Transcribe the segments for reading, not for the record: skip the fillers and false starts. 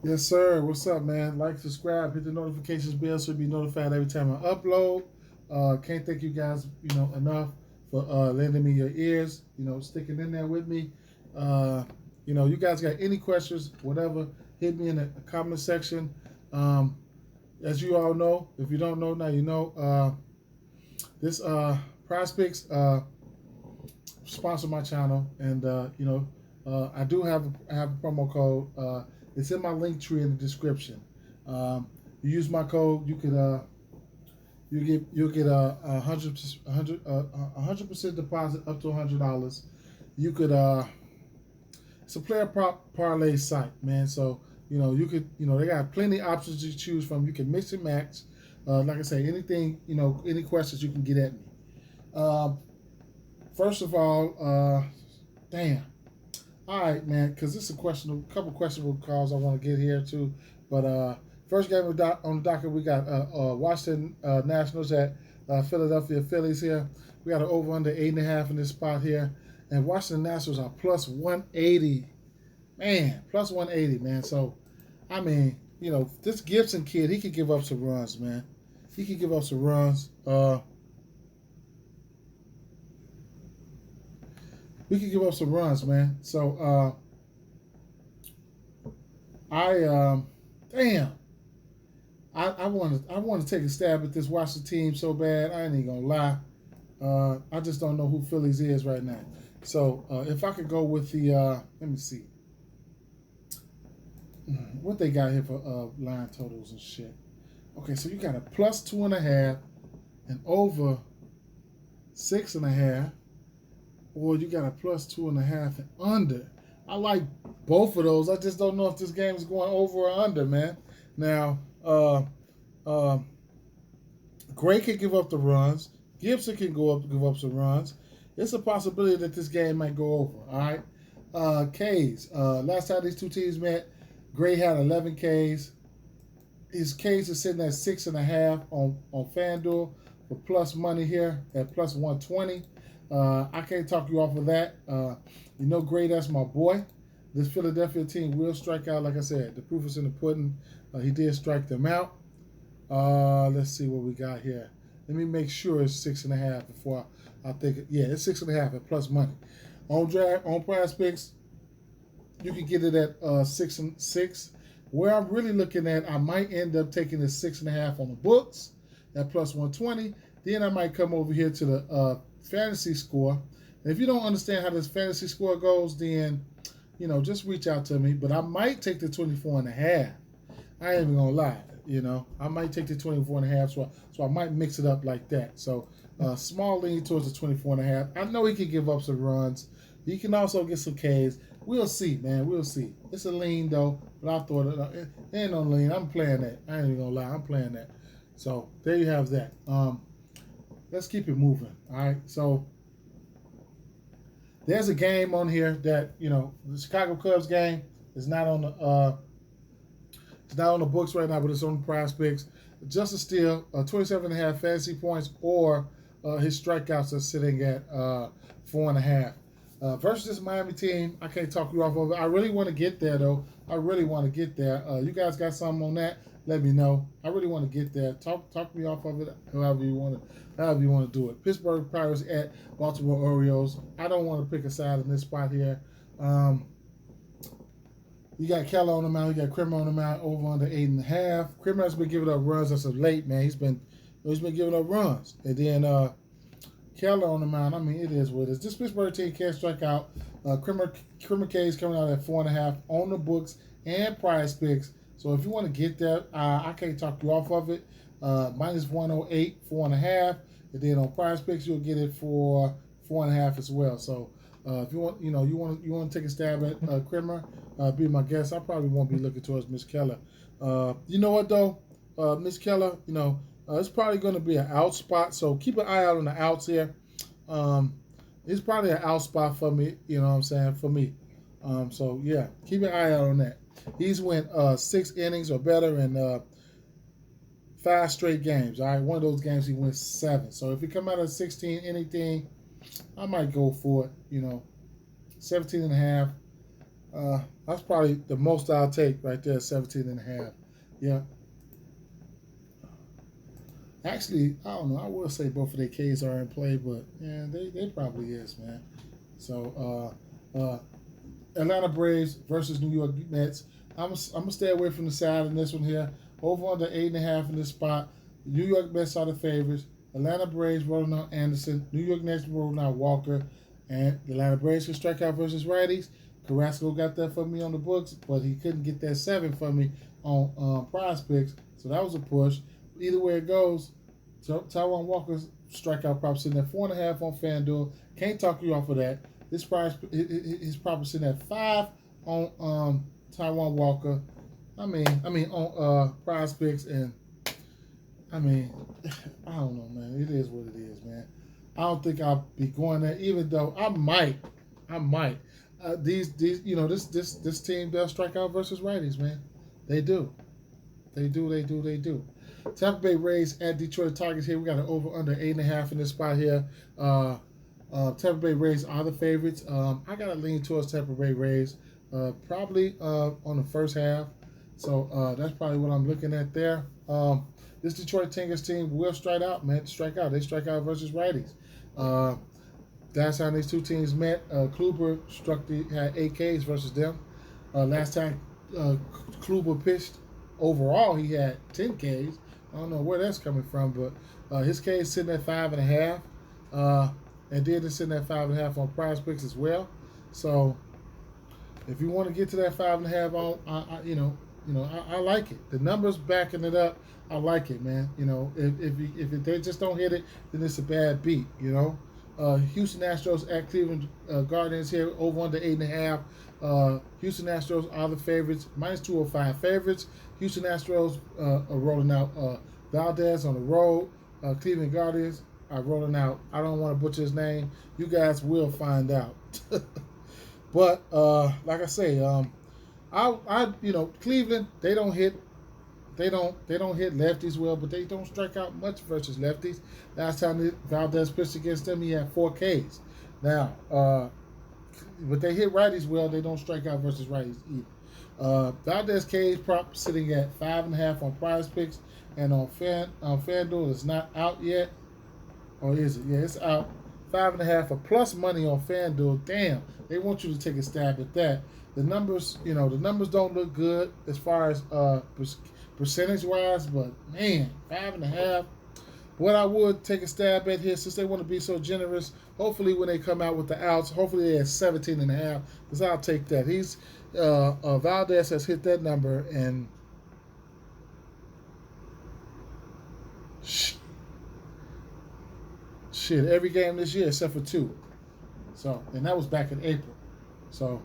Yes, sir. What's up, man? Like, subscribe, hit the notifications bell so you'll be notified every time I upload. Can't thank you guys, enough for lending me your ears, sticking in there with me. Uh, you guys got any questions, whatever, hit me in the comment section. Um, as you all know, if you don't know now, you know. This Prospects sponsor my channel, and I do have a promo code. It's in my link tree in the description. You use my code, you'll get a 100% deposit up to $100. You could it's a player prop parlay site, man. So you could they got plenty of options to choose from. You can mix and match. Like I say, anything any questions you can get at me. First of all, damn. All right, man, because this is a couple questionable calls I want to get here too. But first game on the docket, we got Washington Nationals at Philadelphia Phillies here. We got an over under 8.5 in this spot here, and Washington Nationals are plus 180. Man, plus 180, man. So, I mean, this Gibson kid, he could give up some runs, man. He could give up some runs. We could give up some runs, man. So damn, I want to take a stab at this Washington team so bad. I ain't even gonna lie. I just don't know who Phillies is right now. So if I could go with the let me see what they got here for line totals and shit. Okay, so you got a plus 2.5 and over 6.5. Or you got a plus 2.5 and under. I like both of those. I just don't know if this game is going over or under, man. Now, Gray can give up the runs. Gibson can give up some runs. It's a possibility that this game might go over. All right. Ks. Last time these two teams met, Gray had 11 Ks. His Ks are sitting at 6.5 on FanDuel for plus money here at plus 120. I can't talk you off of that. Gray, that's my boy. This Philadelphia team will strike out. Like I said, the proof is in the pudding. He did strike them out. Let's see what we got here. Let me make sure it's 6.5 before I think it. Yeah, it's 6.5 at plus money. On Prospects, you can get it at 6 and 6. Where I'm really looking at, I might end up taking the 6.5 on the books at plus 120. Then I might come over here to the fantasy score. And if you don't understand how this fantasy score goes, then just reach out to me. But I might take the 24.5. I ain't even gonna lie. I might take the 24.5. So I might mix it up like that. So small lean towards the 24.5. I know he can give up some runs. He can also get some Ks. We'll see, man. We'll see. It's a lean though, but I thought it ain't no lean. I'm playing that. I ain't even gonna lie. I'm playing that. So there you have that. Let's keep it moving. All right. So there's a game on here that the Chicago Cubs game is not on the books right now, but it's on the Prospects. Just a steal, 27.5 fantasy points, or his strikeouts are sitting at 4.5. Versus this Miami team, I can't talk you off of it. I really want to get there though. I really want to get there. You guys got something on that? Let me know. I really want to get there. Talk me off of it. However you want to do it. Pittsburgh Pirates at Baltimore Orioles. I don't want to pick a side in this spot here. You got Keller on the mound. You got Krimmer on the mound. Over under 8.5. Krimmer has been giving up runs as of late, man. He's been giving up runs. And then Keller on the mound. I mean, it is what it is. This Pittsburgh team can't strike out. Krimmer K is coming out at 4.5 on the books and Prize Picks. So if you want to get that, I can't talk you off of it. Minus 108, 4.5. And then on Prize Picks, you'll get it for 4.5 as well. So if you want, you want to take a stab at Krimmer, be my guest. I probably won't be looking towards Miss Keller. You know what though, Miss Keller, it's probably going to be an out spot. So keep an eye out on the outs here. It's probably an out spot for me. You know what I'm saying, for me. So yeah, keep an eye out on that. He's went 6 innings or better in 5 straight games. All right, one of those games he went 7. So if he come out of 16 anything, I might go for it. 17.5. That's probably the most I'll take right there, 17.5. Yeah. Actually, I don't know. I will say both of their Ks are in play, but yeah, they probably is, man. So Atlanta Braves versus New York Mets. I'm gonna stay away from the side in this one here. Over under 8.5 in this spot. New York Mets are the favorites. Atlanta Braves rolling out Anderson. New York Mets rolling out Walker. And the Atlanta Braves can strike out versus righties. Carrasco got that for me on the books, but he couldn't get that 7 for me on Prize Picks. So that was a push. Either way it goes, Taijuan Walker's strikeout prop sitting at 4.5 on FanDuel. Can't talk you off of that. His prop is sitting at 5 on Taijuan Walker. I mean on Prize Picks, and I mean, I don't know, man. It is what it is, man. I don't think I'll be going there, even though I might. These this team does strike out versus righties, man. They do. Tampa Bay Rays at Detroit Tigers here. We got an over under 8.5 in this spot here. Tampa Bay Rays are the favorites. I gotta lean towards Tampa Bay Rays, probably on the first half. So that's probably what I'm looking at there. This Detroit Tigers team will strike out, man. Strike out. They strike out versus righties. That's how these two teams met. Kluber had 8 Ks versus them. Last time Kluber pitched, overall he had 10 Ks. I don't know where that's coming from, but his K is sitting at 5.5. And then it's sitting at 5.5 on Prize Picks as well. So if you want to get to that 5.5, I like it. The numbers backing it up. I like it, man. If they just don't hit it, then it's a bad beat. Houston Astros at Cleveland Guardians here, over under 8.5. Houston Astros are the favorites, minus 205 favorites. Houston Astros are rolling out Valdez on the road. Cleveland Guardians are rolling out, I don't want to butcher his name. You guys will find out. But like I say, Cleveland, they don't hit lefties well, but they don't strike out much versus lefties. Last time Valdez pitched against them, he had 4 Ks. Now, but they hit righties well. They don't strike out versus righties either. Valdez K's prop sitting at 5.5 on Prize Picks, and on FanDuel it's not out yet, or is it? Yeah, it's out. 5.5 for plus money on FanDuel. Damn, they want you to take a stab at that. The numbers, the numbers don't look good as far as percentage wise, but man, 5.5. What I would take a stab at here, since they want to be so generous, hopefully when they come out with the outs, hopefully they have 17.5, because I'll take that. He's Valdez has hit that number, and shit every game this year except for 2. So, and that was back in April. So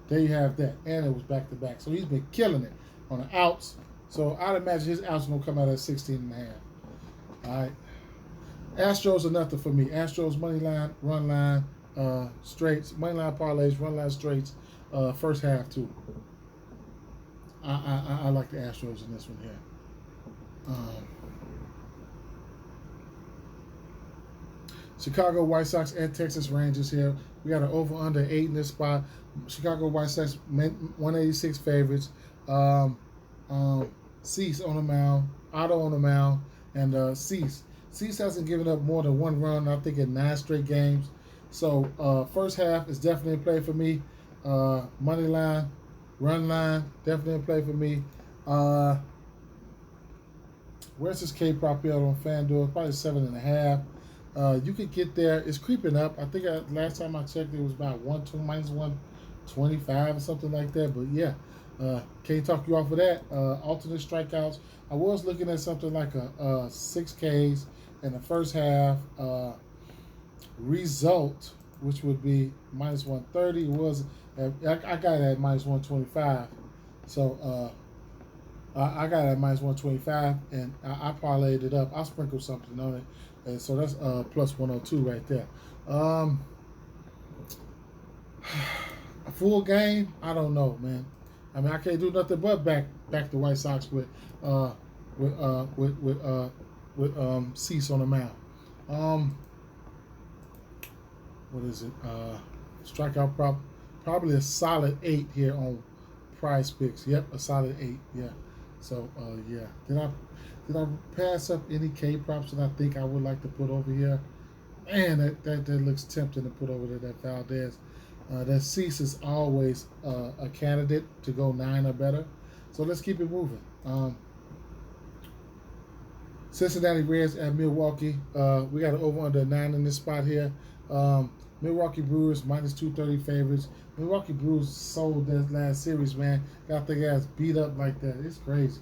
there you have that, and it was back to back. So he's been killing it on the outs. So I'd imagine his outs are going to come out at 16.5. All right. Astros are nothing for me. Astros money line, run line, straights, money line parlays, run line straights, first half too. I like the Astros in this one here. Chicago White Sox at Texas Rangers here. We got an over under 8 in this spot. Chicago White Sox 186 favorites. Cease on the mound, Otto on the mound, and Cease. Cease hasn't given up more than 1 run, I think, in 9 straight games. So first half is definitely in play for me. Money line, run line, definitely in play for me. Where's this K prop here on FanDuel? Probably 7.5. You could get there. It's creeping up. I think last time I checked, it was about minus 125 or something like that. But yeah. Can't talk you off of that. Alternate strikeouts. I was looking at something like a 6 Ks in the first half. Result, which would be minus 130. It was I got it at minus 125. So I got it at minus 125, and I parlayed it up. I sprinkled something on it, and so that's plus 102 right there. A full game? I don't know, man. I mean, I can't do nothing but back the White Sox with Cease on the mound. What is it? Strikeout prop Probably a solid 8 here on Prize Picks. Yep, a solid 8. Yeah. So yeah. Did I pass up any K props that I think I would like to put over here? Man, that looks tempting to put over there. That Valdez. That Cease is always a candidate to go 9 or better. So let's keep it moving. Cincinnati Reds at Milwaukee. We got an over under 9 in this spot here. Milwaukee Brewers minus 230 favorites. Milwaukee Brewers sold that last series, man. Got their guys beat up like that. It's crazy.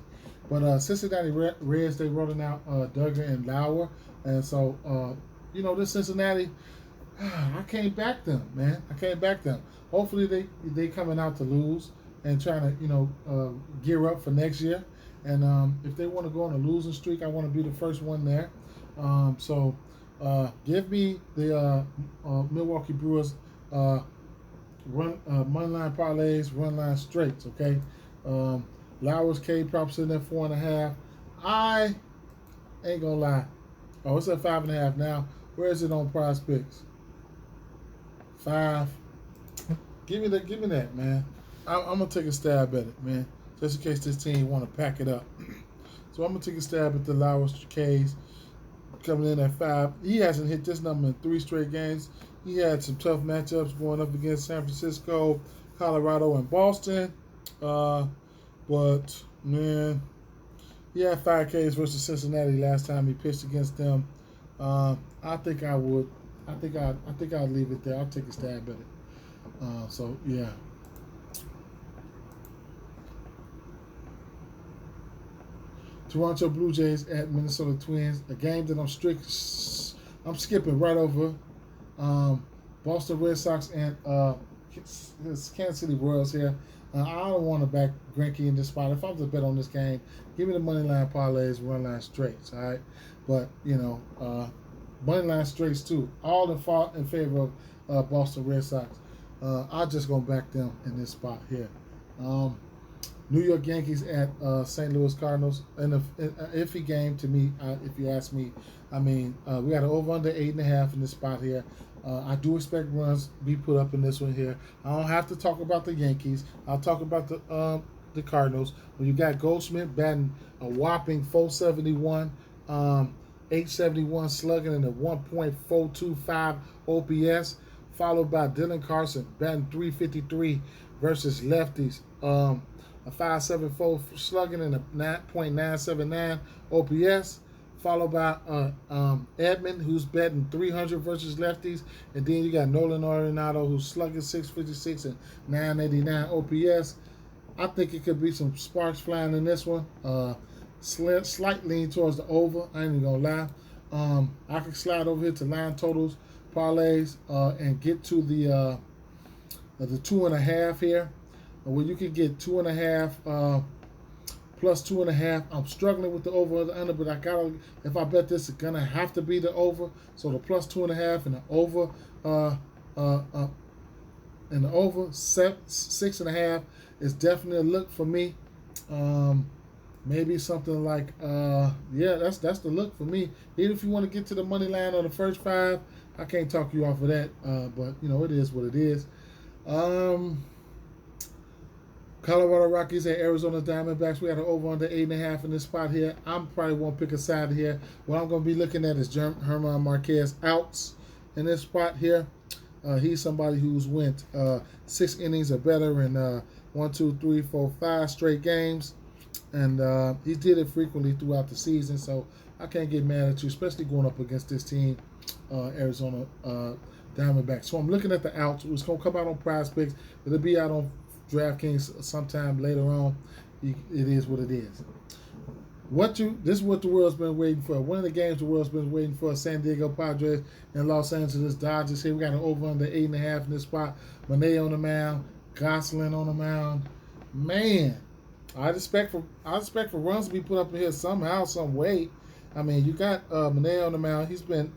But Cincinnati Reds, they rolling out Duggar and Lauer. And so, this Cincinnati, I can't back them, man. I can't back them. Hopefully they coming out to lose and trying to, gear up for next year. And if they want to go on a losing streak, I want to be the first one there. So give me the Milwaukee Brewers money line parlays, run line straights, okay? Lauer's K props in there 4.5. I ain't gonna lie. Oh, it's at 5.5 now. Where is it on Prize Picks? 5. Give me that, man. I'm gonna take a stab at it, man. Just in case this team want to pack it up. So I'm gonna take a stab at the Lauer's K's coming in at 5. He hasn't hit this number in 3 straight games. He had some tough matchups going up against San Francisco, Colorado, and Boston. But man, he had 5 Ks versus Cincinnati last time he pitched against them. I think I would. I think I'd leave it there. I'll take a stab at it. So yeah. Toronto Blue Jays at Minnesota Twins. A game that I'm skipping right over. Boston Red Sox and Kansas City Royals here. I don't want to back Greinke in this spot. If I was to bet on this game, give me the money line parlays, run line straights. All right, but money line straights too. All in favor of Boston Red Sox. I'm just gonna back them in this spot here. New York Yankees at St. Louis Cardinals. An iffy game to me, if you ask me. I mean, we got an over under 8.5 in this spot here. I do expect runs to be put up in this one here. I don't have to talk about the Yankees. I'll talk about the Cardinals. When you got Goldschmidt batting a whopping 471, 871 slugging and a 1.425 OPS, followed by Dylan Carson batting 353 versus lefties. A 5.74 slugging and a 9.979 OPS, followed by Edmund, who's betting 300 versus lefties, and then you got Nolan Arenado, who's slugging 656 and 989 OPS. I think it could be some sparks flying in this one. Slight lean towards the over. I ain't even gonna lie. I can slide over here to line totals, parlays, and get to the 2.5 here. Where you can get 2.5 plus 2.5. I'm struggling with the over or the under, but if I bet this, it's gonna have to be the over. So the plus 2.5 and the over, 6.5 is definitely a look for me. Maybe something like that's the look for me. Even if you want to get to the money line on the first 5, I can't talk you off of that. But it is what it is. Colorado Rockies at Arizona Diamondbacks. We got an over under 8.5 in this spot here. I'm probably won't pick a side here. What I'm going to be looking at is Herman Marquez outs in this spot here. He's somebody who's went 6 innings or better in 1, 2, 3, 4, 5 straight games. And he did it frequently throughout the season. So I can't get mad at you, especially going up against this team, Arizona Diamondbacks. So I'm looking at the outs. It's going to come out on Prize Picks. It'll be out on DraftKings sometime later on. It is what it is. This is what the world's been waiting for. One of the games the world's been waiting for: San Diego Padres and Los Angeles Dodgers. Here we got an over under 8.5 in this spot. Monet on the mound, Gosselin on the mound. Man, I expect for runs to be put up in here somehow, some way. I mean, you got Monet on the mound. He's been,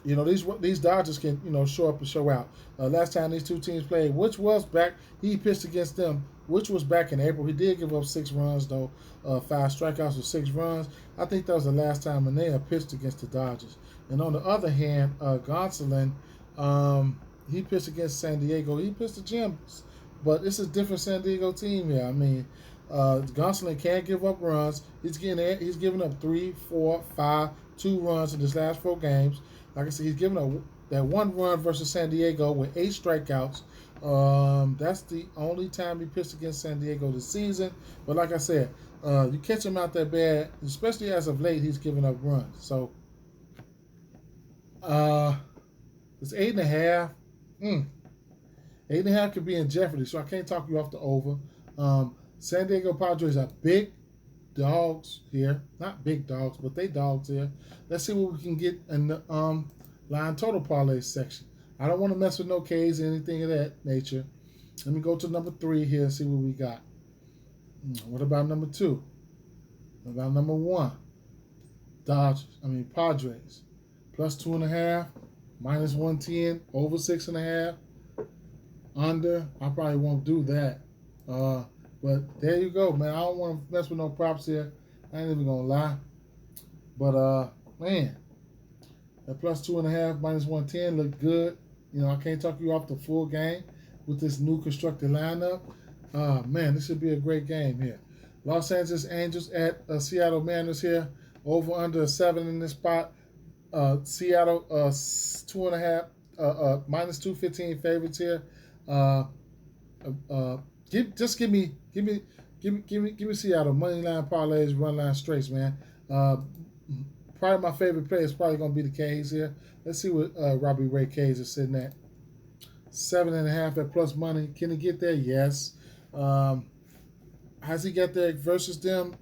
these Dodgers can, show up and show out. Last time these two teams played, which was back, he pitched against them, which was back in April. He did give up 6 runs, though, 5 strikeouts with 6 runs. I think that was the last time Manea pitched against the Dodgers. And on the other hand, Gonsolin, he pitched against San Diego. He pitched the Gems, but it's a different San Diego team here. I mean, Gonsolin can't give up runs. He's giving up 3, 4, 5, 2 runs in his last 4 games. Like I said, he's given up that 1 run versus San Diego with 8 strikeouts. That's the only time he pitched against San Diego this season. But like I said, you catch him out that bad, especially as of late, he's giving up runs. So it's 8.5. 8.5 could be in jeopardy, so I can't talk you off the over. San Diego Padres are big dogs here. Not big dogs, but they dogs here. Let's see what we can get in the line total parlay section. I don't want to mess with no Ks or anything of that nature. Let me go to number 3 here and see what we got. What about number 2? What about number 1? Padres. Plus 2.5, minus 110, over 6.5. Under, I probably won't do that. But there you go, man. I don't want to mess with no props here. I ain't even gonna lie. But man, that plus 2.5, minus 110 look good. You know, I can't talk you off the full game with this new constructed lineup. Man, this should be a great game here. Los Angeles Angels at Seattle Mariners here. Over under 7 in this spot. Seattle 2.5, minus 215 favorites here. Give me Seattle money line parlays, run line straights, man. Probably my favorite play is probably gonna be the K's here. Let's see what Robbie Ray K's is sitting at. 7.5 at plus money. Can he get there? Yes. Has he got there versus them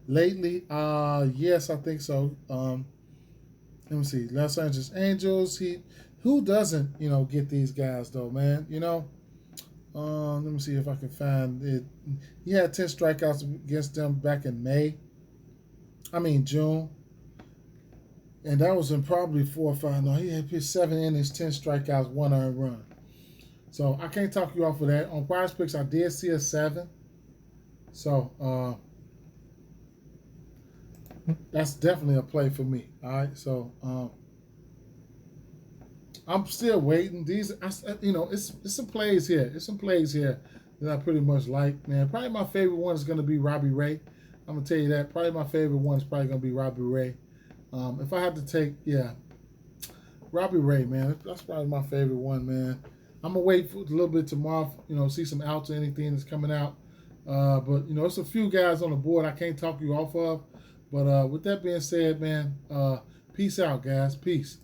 lately? Yes, I think so. Let me see. Los Angeles Angels. Who doesn't, get these guys though, man? Let me see if I can find it. He had 10 strikeouts against them back in June. And that was in probably 4 or 5. No, he had pitched 7 innings, 10 strikeouts, 1 earned run. So I can't talk you off of that. On Prize Picks, I did see a 7. So that's definitely a play for me. All right. So I'm still waiting. It's some plays here. It's some plays here that I pretty much like, man. Probably my favorite one is going to be Robbie Ray. I'm going to tell you that. Probably my favorite one is probably going to be Robbie Ray. If I had to take, Robbie Ray, man. That's probably my favorite one, man. I'm going to wait for a little bit tomorrow, see some outs or anything that's coming out. But, it's a few guys on the board I can't talk you off of. But with that being said, man, peace out, guys. Peace.